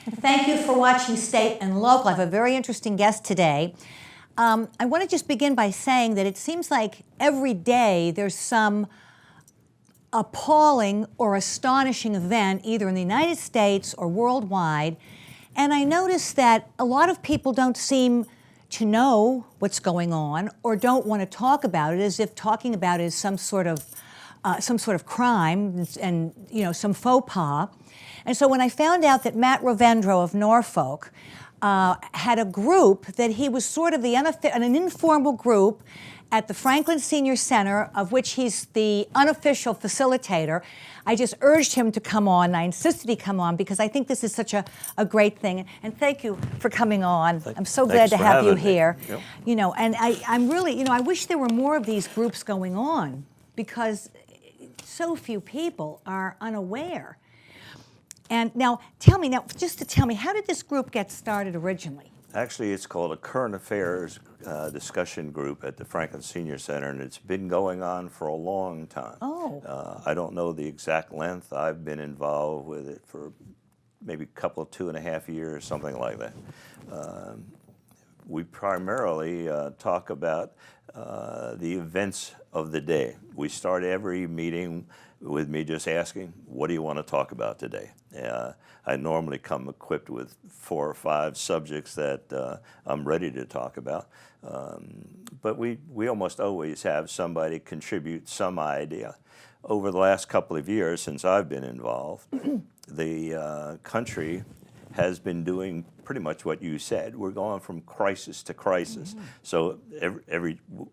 Thank you for watching State and Local. I have a very interesting guest today. I want to just begin by saying that it seems like every day there's some appalling or astonishing event, either in the United States or worldwide. And I notice that a lot of people don't seem to know what's going on or don't want to talk about it, as if talking about it is some sort of crime and some faux pas. And so when I found out that Matt Rovendro of Norfolk had a group that he was sort of an informal group at the Franklin Senior Center, of which he's the unofficial facilitator, I just urged him to come on. I insisted he come on because I think this is such a great thing. And thank you for coming on. I'm so glad to have you here. Yep. And I'm really, I wish there were more of these groups going on because so few people are unaware. And now, tell me, how did this group get started originally? Actually, it's called a current affairs discussion group at the Franklin Senior Center, and it's been going on for a long time. Oh. I don't know the exact length. I've been involved with it for maybe a couple of 2.5 years, something like that. We primarily talk about the events of the day. We start every meeting with me just asking, what do you want to talk about today? I normally come equipped with 4 or 5 subjects that I'm ready to talk about. But we almost always have somebody contribute some idea. Over the last couple of years since I've been involved, the country has been doing pretty much what you said. We're going from crisis to crisis. Mm-hmm. So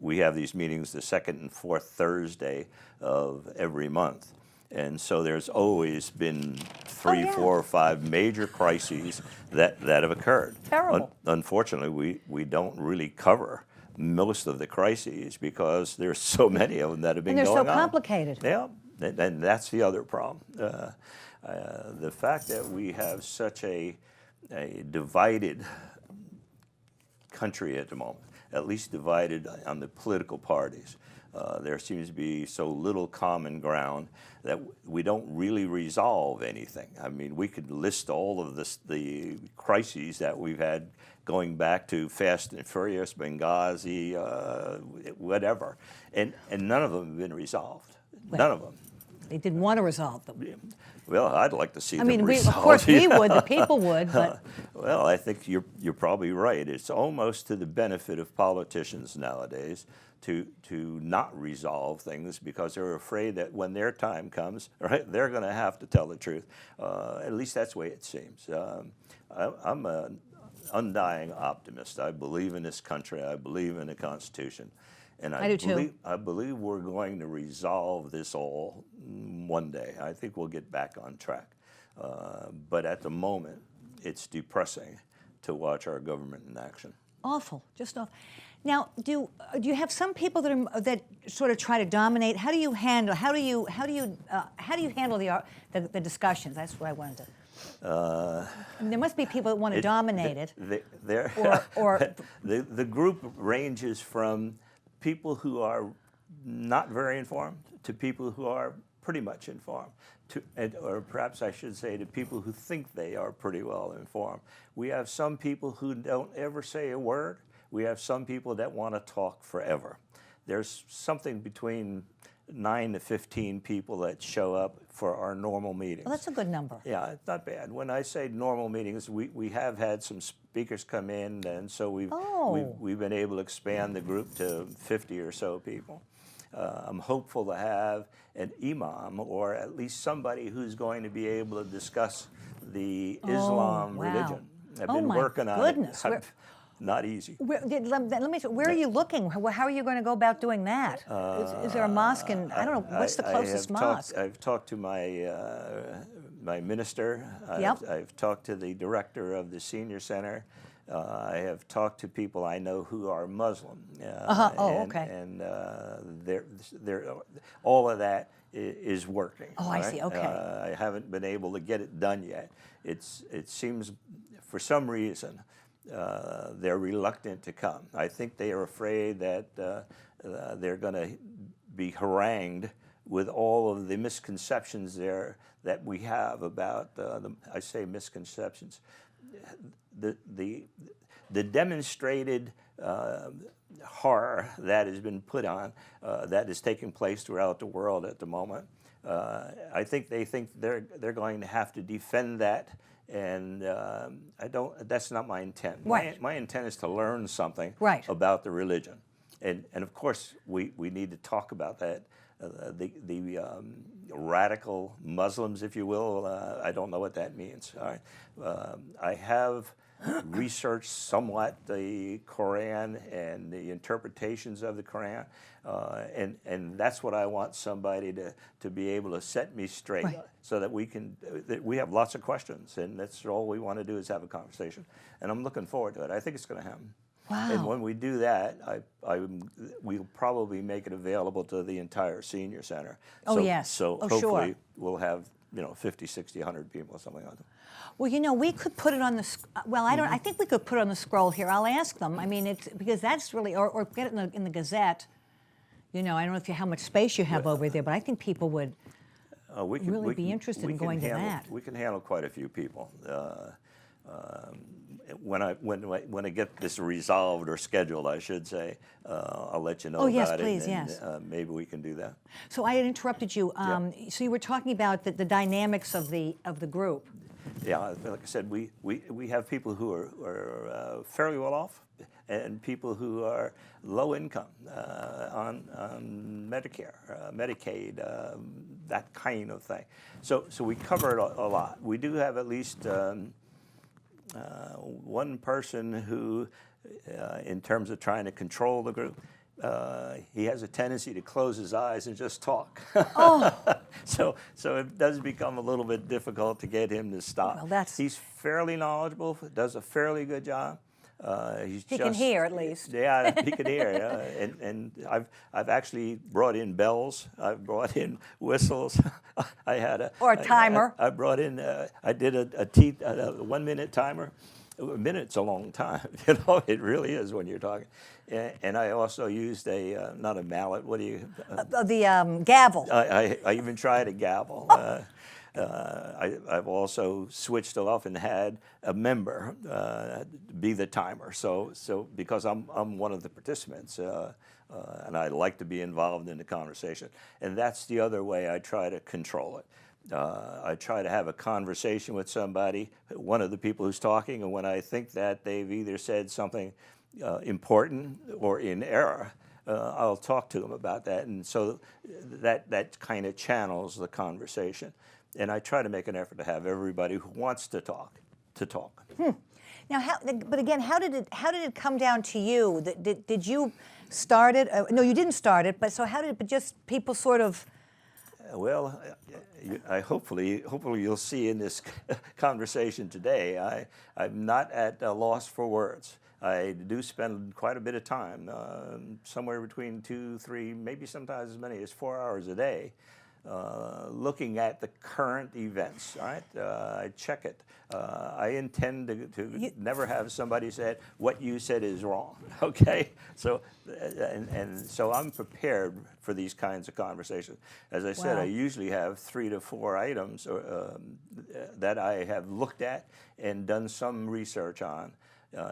we have these meetings the second and fourth Thursday of every month. And so there's always been 3, 4, or 5 major crises that have occurred. Terrible. Unfortunately, we don't really cover most of the crises because there's so many of them that have been going on. And they're so complicated. Yeah, and that's the other problem. The fact that we have such a divided country at the moment, at least divided on the political parties. There seems to be so little common ground that we don't really resolve anything. I mean, we could list all of the crises that we've had going back to Fast and Furious, Benghazi, whatever, and none of them have been resolved. Well, none of them. They didn't want to resolve them. Well, I'd like to see them resolved. Of course we would, the people would, but... Well, I think you're probably right. It's almost to the benefit of politicians nowadays to not resolve things because they're afraid that when their time comes, right, they're going to have to tell the truth. At least that's the way it seems. I'm an undying optimist. I believe in this country. I believe in the Constitution. And I believe we're going to resolve this all one day. I think we'll get back on track. But at the moment, it's depressing to watch our government in action. Awful, just awful. Now, do you have some people that sort of try to dominate? How do you handle the discussions? That's what I wanted to. There must be people that want to dominate it. The group ranges from people who are not very informed to people who are pretty much informed, or perhaps I should say to people who think they are pretty well informed. We have some people who don't ever say a word. We have some people that want to talk forever. There's something between 9 to 15 people that show up for our normal meetings. Well, that's a good number. Yeah, it's not bad. When I say normal meetings, we have had some speakers come in, and so we've been able to expand the group to 50 or so people. I'm hopeful to have an imam, or at least somebody who's going to be able to discuss the Islam religion. I've been working on it. Not easy. Let me. Where are you looking? How are you going to go about doing that? Is there a mosque? And I don't know. What's the closest mosque? I've talked to my minister. Yep. I've talked to the director of the senior center. I have talked to people I know who are Muslim. Okay. And all of that is working. Oh, I see. Okay. I haven't been able to get it done yet. It seems, for some reason, they're reluctant to come. I think they are afraid that they're going to be harangued with all of the misconceptions there that we have about I say misconceptions, the demonstrated horror that has been put on, that is taking place throughout the world at the moment. I think they think they're going to have to defend that, and I don't. That's not my intent. Right. My intent is to learn something Right. about the religion, and of course we need to talk about that. The radical Muslims, if you will, I don't know what that means. All right. I have researched somewhat the Quran and the interpretations of the Quran, and that's what I want somebody to be able to set me straight, Right. so that we have lots of questions, and that's all we want to do is have a conversation, and I'm looking forward to it. I think it's going to happen. Wow. And when we do that, we'll probably make it available to the entire senior center. Oh, so, yes. So Oh, hopefully sure. we'll have 50, 60, 100 people, something like that. Well, we could put it on the. Well, I don't. I think we could put it on the scroll here. I'll ask them. I mean, it's because that's really, or get it in the Gazette. I don't know how much space you have over there, but I think people would really be interested in going to that. We can handle quite a few people. When I get this resolved or scheduled, I should say, I'll let you know yes, about please, it. And, yes. maybe we can do that. So I had interrupted you. So you were talking about the dynamics of the group. Yeah, like I said, we have people who are fairly well off, and people who are low income on Medicare, Medicaid, that kind of thing. So we cover it a lot. We do have at least one person who, in terms of trying to control the group, he has a tendency to close his eyes and just talk. Oh. So it does become a little bit difficult to get him to stop. Well, he's fairly knowledgeable, does a fairly good job. He can hear at least. Yeah, he can hear. And I've actually brought in bells. I've brought in whistles. I had a timer. I brought in. I did a 1 minute timer. A minute's a long time. It really is when you're talking. And I also used not a mallet. What do you? The gavel. I even tried a gavel. I've also switched off and had a member be the timer. So because I'm one of the participants, and I like to be involved in the conversation, and that's the other way I try to control it. I try to have a conversation with somebody, one of the people who's talking, and when I think that they've either said something important or in error, I'll talk to them about that, and so that kind of channels the conversation. And I try to make an effort to have everybody who wants to talk. Now, but again, how did it come down to you? Did you start it? No, you didn't start it. But so how did it? But just people sort of. Well, hopefully you'll see in this conversation today, I'm not at a loss for words. I do spend quite a bit of time, somewhere between 2, 3, maybe sometimes as many as 4 hours a day, looking at the current events. All right, I check it. I intend to never have somebody say what you said is wrong. Okay, so and so I'm prepared for these kinds of conversations. As I said, I usually have 3 to 4 items that I have looked at and done some research on.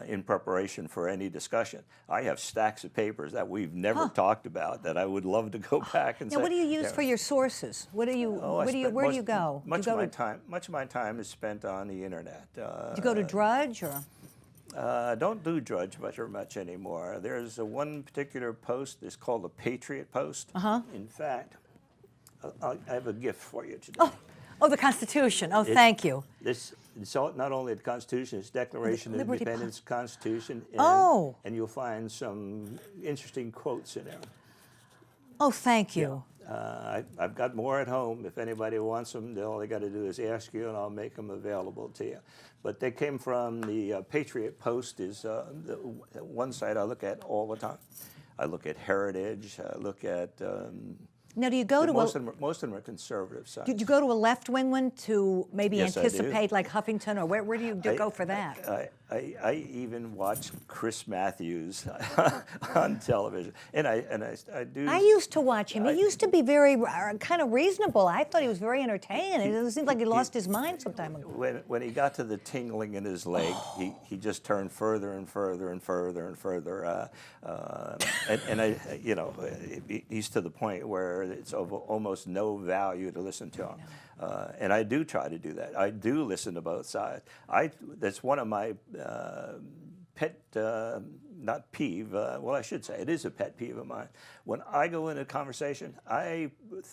In preparation for any discussion. I have stacks of papers that we've never talked about that I would love to go back and say. Now, what do you use for your sources? Where do you go? Much of my time is spent on the internet. Do you go to Drudge or? Don't do Drudge much anymore. There's one particular post. It's called the Patriot Post. In fact, I have a gift for you today. Oh, the Constitution. Oh, thank you. It's not only the Constitution, it's Declaration of Independence, Constitution, and you'll find some interesting quotes in there. Oh, thank you. I've got more at home. If anybody wants them, all they got to do is ask you, and I'll make them available to you. But they came from the Patriot Post. Is the one site I look at all the time. I look at Heritage. I look at. Now, do you go to most of them are conservative sites. Did you go to a left-wing one to maybe Yes, anticipate like Huffington, or where do you go for that? I even watch Chris Matthews on television, and I do. I used to watch him. He used to be very kind of reasonable. I thought he was very entertaining. It seemed like he lost his mind some time ago. When he got to the tingling in his leg, he just turned further and further and further and further, he's to the point where it's of almost no value to listen to him. And I do try to do that. I do listen to both sides. That's one of my pet, not peeve, well, I should say it is a pet peeve of mine. When I go into a conversation, I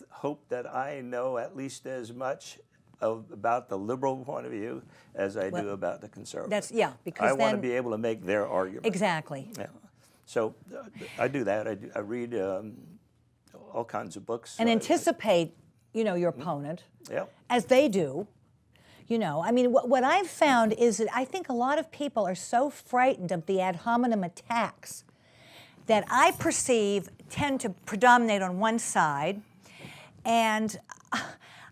hope that I know at least as much about the liberal point of view as I do about the conservative. Because I want to be able to make their argument. Exactly. Yeah. So I do that. I read all kinds of books. And anticipate, your opponent, Yep. as they do. I mean, what I've found is that I think a lot of people are so frightened of the ad hominem attacks that I perceive tend to predominate on one side. And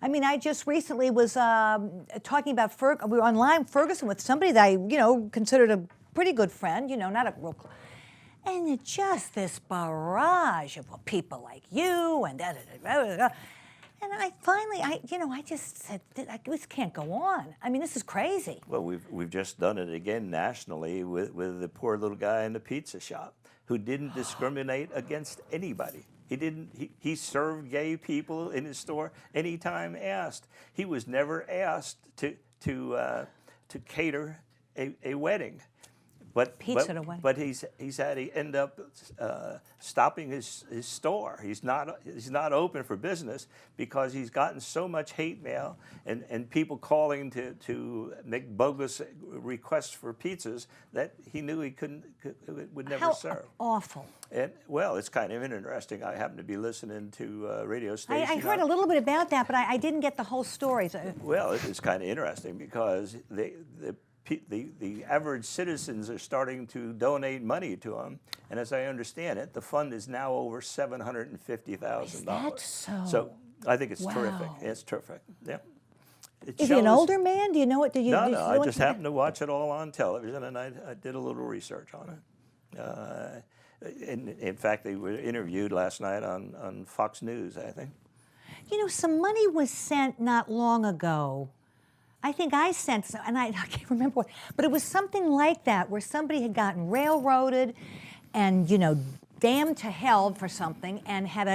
I mean, I just recently was talking about we were online Ferguson with somebody that I, considered a pretty good friend, not a real. And it's just this barrage of people like you and da da da da da. And I finally, I just said, this can't go on. I mean, this is crazy. Well, we've just done it again nationally with the poor little guy in the pizza shop who didn't discriminate against anybody. He served gay people in his store anytime asked. He was never asked to cater a wedding. But he's had to end up stopping his store. He's not open for business because he's gotten so much hate mail and people calling to make bogus requests for pizzas that he knew he would never serve. How awful. And well, it's kind of interesting. I happen to be listening to a radio station. I heard a little bit about that, but I didn't get the whole story. Well, it's kind of interesting because the average citizens are starting to donate money to him, and as I understand it, the fund is now over $750,000. Is that so? So I think it's terrific. It's terrific. Yeah. Is he an older man? Do you know what? No, I just happened to watch it all on television, and I did a little research on it. In fact, they were interviewed last night on Fox News, I think. Some money was sent not long ago. I think I sent some, and I can't remember what, but it was something like that where somebody had gotten railroaded and, damned to hell for something and had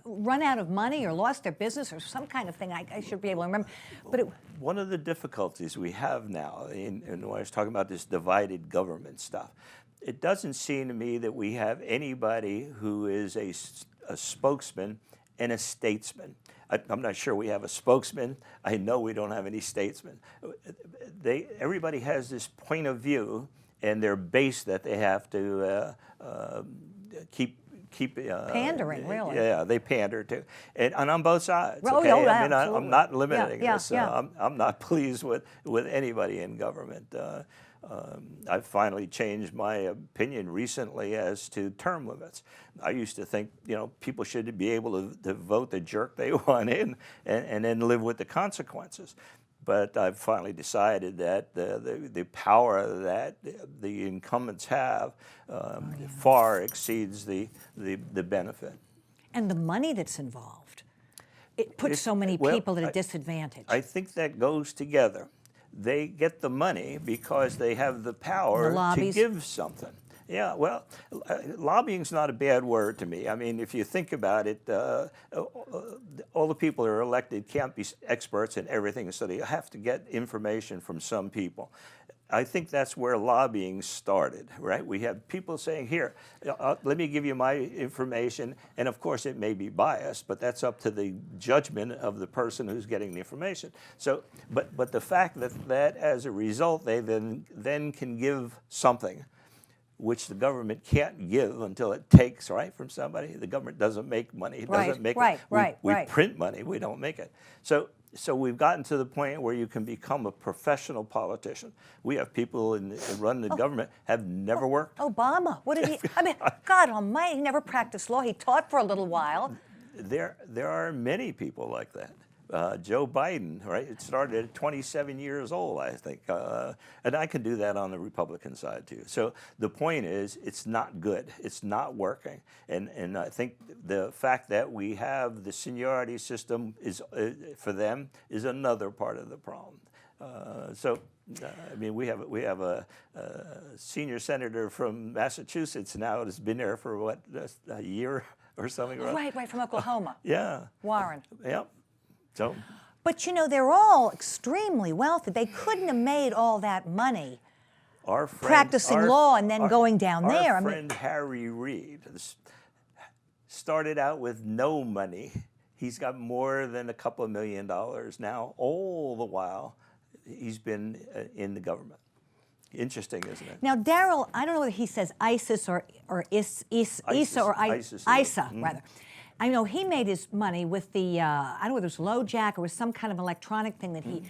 run out of money or lost their business or some kind of thing. I should be able to remember. But one of the difficulties we have now, and when I was talking about this divided government stuff, it doesn't seem to me that we have anybody who is a spokesman and a statesman. I'm not sure we have a spokesman. I know we don't have any statesmen. Everybody has this point of view and their base that they have to keep pandering, really. Yeah, they pander to, and on both sides. Oh, okay? yeah, I mean, I'm not limiting this. Yeah. I'm not pleased with anybody in government. I've finally changed my opinion recently as to term limits. I used to think, people should be able to vote the jerk they want in and then live with the consequences. But I've finally decided that the power that the incumbents have far exceeds the benefit. And the money that's involved. It puts so many people at a disadvantage. I think that goes together. They get the money because they have the power to give something. Yeah, well, lobbying's not a bad word to me. I mean, if you think about it, all the people who are elected can't be experts in everything, so they have to get information from some people. I think that's where lobbying started, right? We have people saying, here, let me give you my information, and of course it may be biased, but that's up to the judgment of the person who's getting the information. So, but the fact that as a result they then can give something which the government can't give until it takes, right, from somebody. The government doesn't make money. It doesn't make it. We print money. We don't make it. So we've gotten to the point where you can become a professional politician. We have people in run the government have never worked. Obama, what did he? I mean, God Almighty, he never practiced law. He taught for a little while. There are many people like that. Joe Biden, right? It started at 27 years old, I think. And I can do that on the Republican side, too. So the point is, it's not good. It's not working. And I think the fact that we have the seniority system is for them is another part of the problem. I mean, we have a senior senator from Massachusetts now that's been there for, what, a year or something? Right, from Oklahoma. Yeah. Warren. Yeah. So, but you know, they're all extremely wealthy. They couldn't have made all that money practicing law and then going down there. Our friend Harry Reid started out with no money. He's got more than a couple of $1 million now, all the while he's been in the government. Interesting, isn't it? Now, Daryl, I don't know whether he says ISIS or ISA or ISA, rather. I know he made his money with the, I don't know whether it was LoJack or was some kind of electronic thing that he,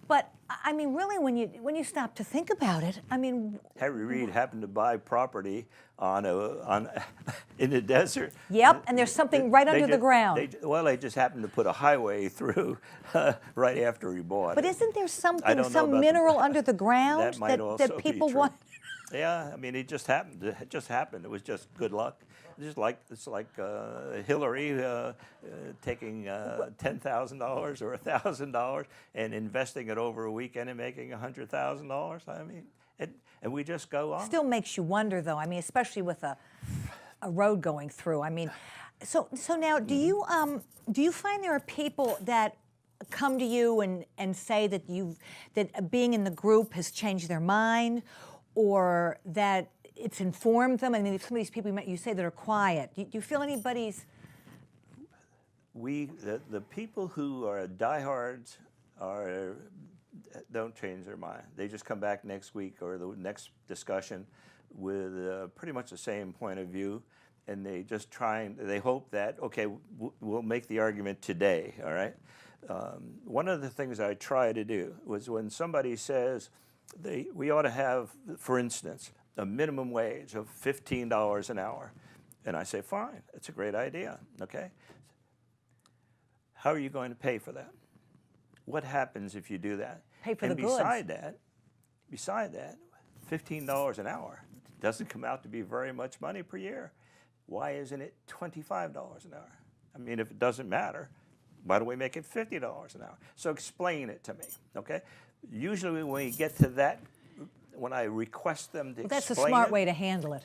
but I mean, really, when you stop to think about it, I mean, Harry Reid happened to buy property in the desert. Yep, and there's something right under the ground. They just happened to put a highway through right after he bought it. But isn't there something, some mineral under the ground that people want? Yeah, I mean, it just happened. It just happened. It was just good luck. It's like Hillary taking $10,000 or $1,000 and investing it over a weekend and making $100,000. I mean, and we just go on. Still makes you wonder, though. I mean, especially with a road going through. I mean, so now, do you find there are people that come to you and say that being in the group has changed their mind, or that it's informed them? I mean, some of these people you say that are quiet. Do you feel anybody's? The people who are diehards don't change their mind. They just come back next week or the next discussion with pretty much the same point of view, and they hope that, okay, we'll make the argument today, all right? One of the things I try to do was when somebody says we ought to have, for instance, a minimum wage of $15 an hour. And I say, fine, it's a great idea, okay? How are you going to pay for that? What happens if you do that? Pay for the goods. Beside that, $15 an hour doesn't come out to be very much money per year. Why isn't it $25 an hour? I mean, if it doesn't matter, why don't we make it $50 an hour? So explain it to me, okay? Usually when we get to that, when I request them to explain that's a smart way to handle it.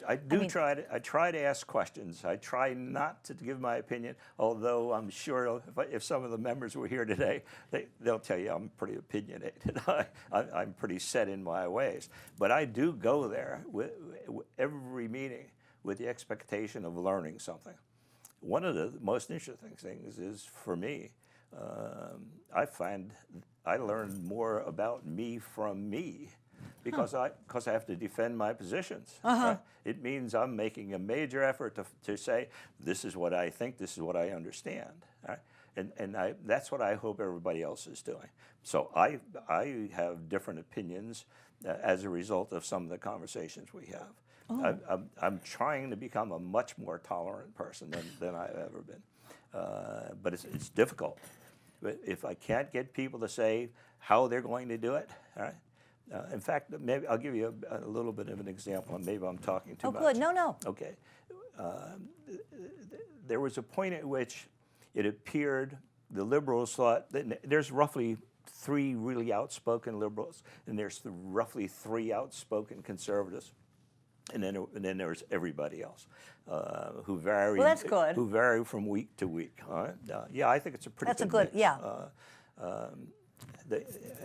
I try to ask questions. I try not to give my opinion, although I'm sure if some of the members were here today, they'll tell you I'm pretty opinionated. I'm pretty set in my ways. But I do go there with every meeting with the expectation of learning something. One of the most interesting things is, for me, I find I learned more about me from me because I have to defend my positions. Right? It means I'm making a major effort to say, this is what I think, this is what I understand. Right? And that's what I hope everybody else is doing. So I have different opinions as a result of some of the conversations we have. Oh. I'm trying to become a much more tolerant person than I've ever been. But it's difficult. But if I can't get people to say how they're going to do it, all right. In fact, maybe I'll give you a little bit of an example, and maybe I'm talking too much. Oh, good. No. Okay. There was a point at which it appeared the liberals thought that there's roughly 3 really outspoken liberals, and there's roughly 3 outspoken conservatives. And then there's everybody else who vary. Well, that's good. Who vary from week to week. All right? Yeah, I think it's a pretty. That's a good. Mix. Yeah.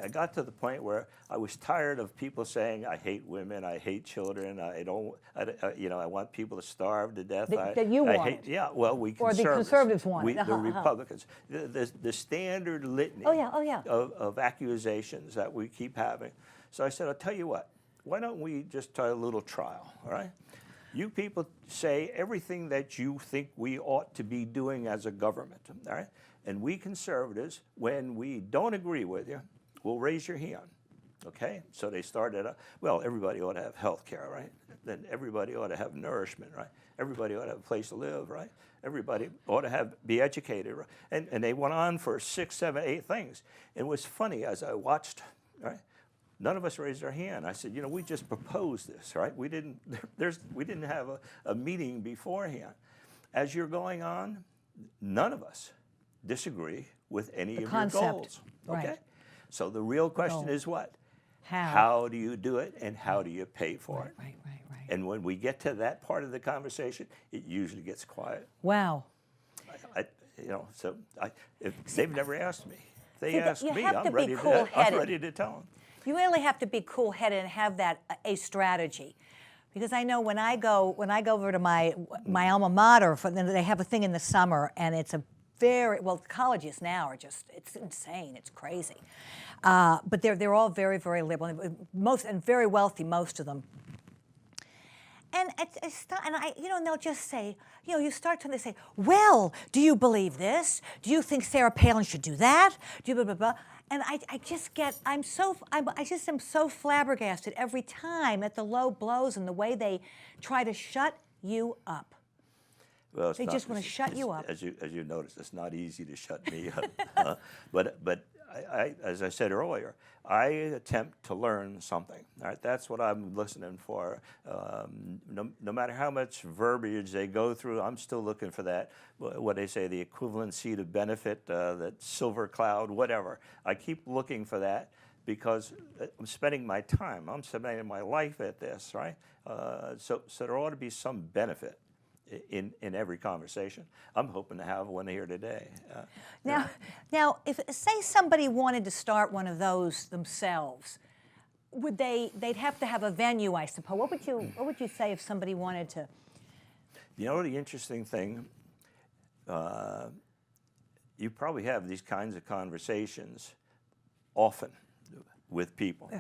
I got to the point where I was tired of people saying, "I hate women, I hate children, I want people to starve to death." That you want. Yeah, well, we or the conservatives want it. The Republicans, the standard litany. Of accusations that we keep having. So I said, I'll tell you what. Why don't we just try a little trial, all right? You people say everything that you think we ought to be doing as a government, all right? And we conservatives, when we don't agree with you, will raise your hand, okay? So they started, well, everybody ought to have health care, right? then everybody ought to have nourishment, right? Everybody ought to have a place to live, right? Everybody ought to be educated, right? And they went on for 6, 7, 8 things. And it was funny as I watched, right? None of us raised our hand. I said, you know, we just proposed this, right? We didn't have a meeting beforehand. As you're going on, none of us disagree with any of your goals. Okay? Right. So the real question is what? How do you do it, and how do you pay for it? Right. And when we get to that part of the conversation, it usually gets quiet. Wow. They've never asked me. They ask me, I'm ready to tell them. You really have to be cool-headed and have a strategy, because I know when I go over to my alma mater, they have a thing in the summer, and it's a colleges now are it's insane, it's crazy, but they're all very, very liberal, and very wealthy, most of them. And and they'll just say, you start to, they say, well, do you believe this? Do you think Sarah Palin should do that? Do you blah, blah, blah? And I am so flabbergasted every time at the low blows and the way they try to shut you up. Well, they just want to shut you up. As you notice, it's not easy to shut me up. But as I said earlier, I attempt to learn something. All right, that's what I'm listening for. No matter how much verbiage they go through, I'm still looking for that. What they say, the equivalency to benefit, that silver cloud, whatever. I keep looking for that because I'm spending my time. I'm spending my life at this, right? So there ought to be some benefit in every conversation. I'm hoping to have one here today. Now, if say somebody wanted to start one of those themselves, they'd have to have a venue, I suppose. What would you say if somebody wanted to? You know, the interesting thing, you probably have these kinds of conversations often with people,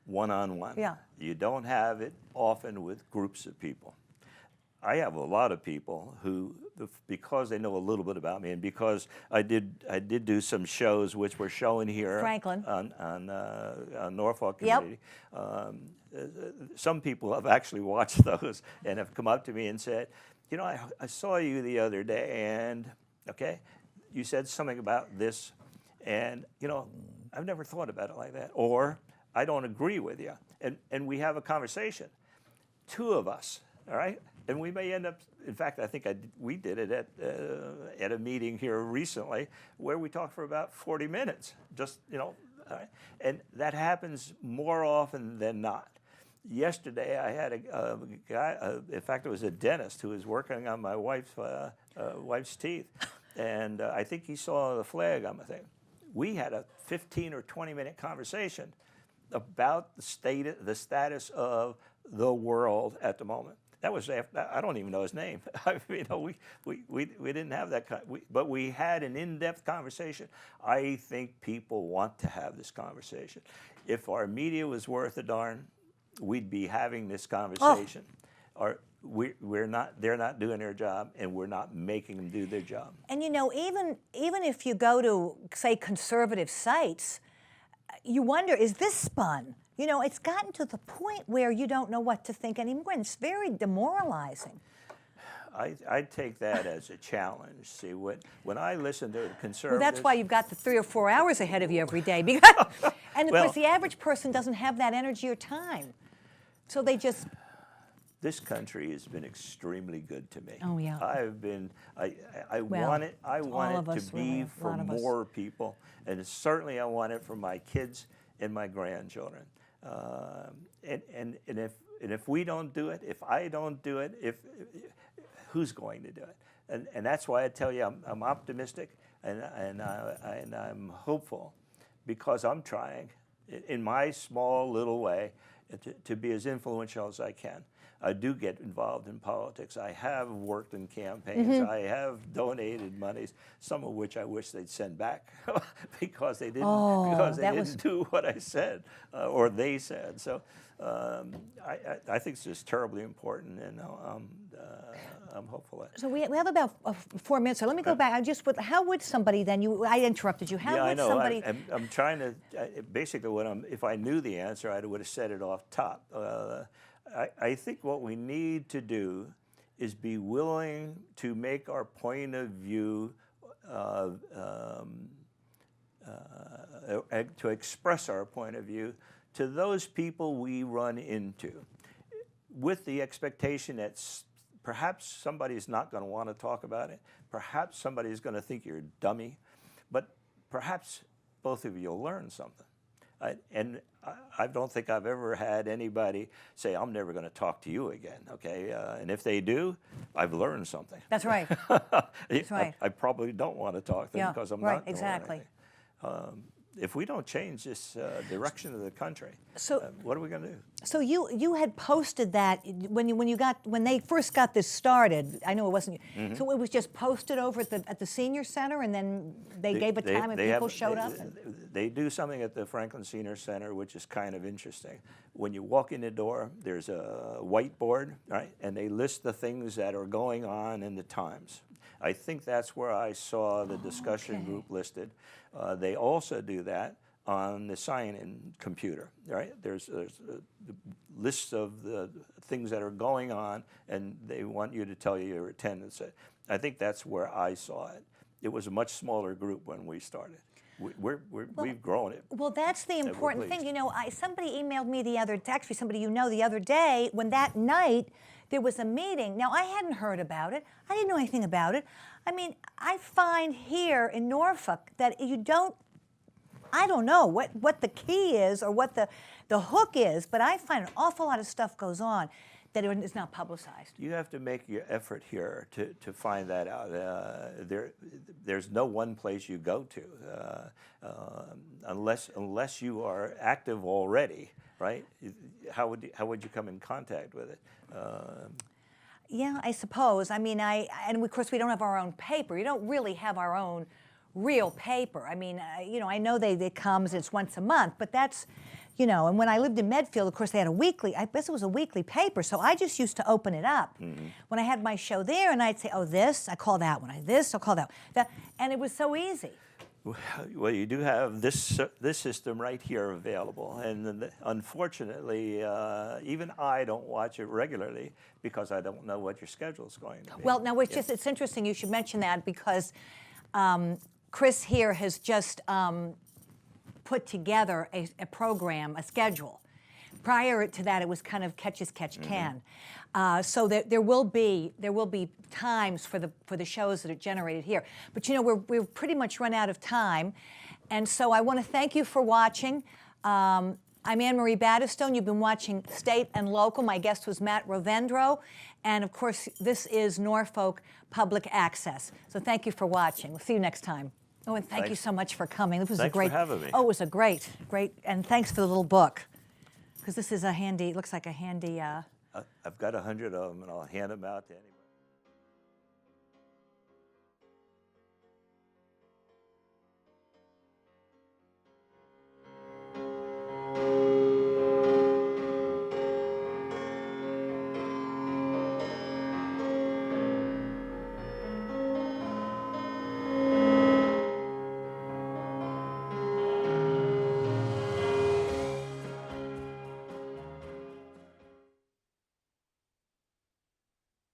one-on-one. Yeah. You don't have it often with groups of people. I have a lot of people who, because they know a little bit about me, and because I did do some shows which were showing here Franklin on Norfolk community. Yep. Some people have actually watched those and have come up to me and said, you know, I saw you the other day, and you said something about this, and you know, I've never thought about it like that, or I don't agree with you, and we have a conversation, 2 of us, all right. And we may end up, in fact, I think we did it at a meeting here recently where we talked for about 40 minutes, just, and that happens more often than not. Yesterday, I had a guy, in fact, it was a dentist who was working on my wife's teeth, and I think he saw the flag on my thing. We had a 15 or 20-minute conversation about the status of the world at the moment. That was after, I don't even know his name. We didn't have that but we had an in-depth conversation. I think people want to have this conversation. If our media was worth a darn, we'd be having this conversation. They're not doing their job, and we're not making them do their job. And even if you go to, say, conservative sites, you wonder, is this spun? It's gotten to the point where you don't know what to think anymore, and it's very demoralizing. I take that as a challenge. See, when I listen to conservatives... Well, that's why you've got the 3 or 4 hours ahead of you every day. Because, and of course, the average person doesn't have that energy or time. So they just... This country has been extremely good to me. Oh, yeah. I want it to be for more people, and certainly I want it for my kids and my grandchildren. And if we don't do it, if I don't do it, who's going to do it? And that's why I tell you I'm optimistic and I'm hopeful, because I'm trying in my small little way to be as influential as I can. I do get involved in politics. I have worked in campaigns. Mm-hmm. I have donated monies, some of which I wish they'd send back because they didn't do what I said or they said. So I think it's just terribly important, and I'm hopeful. So we have about 4 minutes. So let me go back. How would somebody then? I interrupted you. How would somebody? I'm trying to basically if I knew the answer, I would have said it off top. I think what we need to do is be willing to make our point of view, to express our point of view to those people we run into, with the expectation that perhaps somebody's not going to want to talk about it, perhaps somebody's going to think you're a dummy, but perhaps both of you will learn something. I don't think I've ever had anybody say, I'm never going to talk to you again, okay? And if they do, I've learned something. That's right. That's right. I probably don't want to talk to them because I'm right, not doing exactly. anything. If we don't change this direction of the country, so, what are we going to do? So you had posted that when they first got this started. I know it wasn't you. Mm-hmm. So it was just posted over at the senior center, and then they gave a time and people showed up. They do something at the Franklin Senior Center, which is kind of interesting. When you walk in the door, there's a whiteboard, right, and they list the things that are going on in the times. I think that's where I saw the discussion group listed. They also do that on the sign-in computer, right? There's lists of the things that are going on, and they want you to tell you your attendance. I think that's where I saw it. It was a much smaller group when we started. We've grown it. Well, that's the important thing. You know, somebody emailed me actually somebody you know the other day, when that night there was a meeting. Now, I hadn't heard about it. I didn't know anything about it. I mean, I find here in Norfolk that I don't know what the key is or what the hook is, but I find an awful lot of stuff goes on that is not publicized. You have to make your effort here to find that out. There's no one place you go to unless you are active already, right? How would you come in contact with it? Yeah, I suppose. I mean, and of course we don't have our own paper. You don't really have our own real paper. I mean, you know, I know it comes, it's once a month, but that's, you know, and when I lived in Medfield, of course, they had I guess it was a weekly paper, so I just used to open it up. Mm-hmm. When I had my show there, and I'd say, oh, this, I call that one. I'll call that one. And it was so easy. Well, you do have this system right here available, and unfortunately, even I don't watch it regularly because I don't know what your schedule is going to be. Well, now it's interesting you should mention that because Chris here has just put together a program, a schedule. Prior to that, it was kind of catch as catch can. So there will be times for the shows that are generated here. But you know, we're pretty much run out of time, and so I want to thank you for watching. I'm Anne Marie Battistone. You've been watching State and Local. My guest was Matt Rovendro, and of course, this is Norfolk Public Access. So thank you for watching. We'll see you next time. Oh, and thank you so much for coming. This was Thanks a great. for having me. Oh, it was a great, and thanks for the little book. Because this is a handy, looks like a handy... I've got 100 of them, and I'll hand them out to anybody.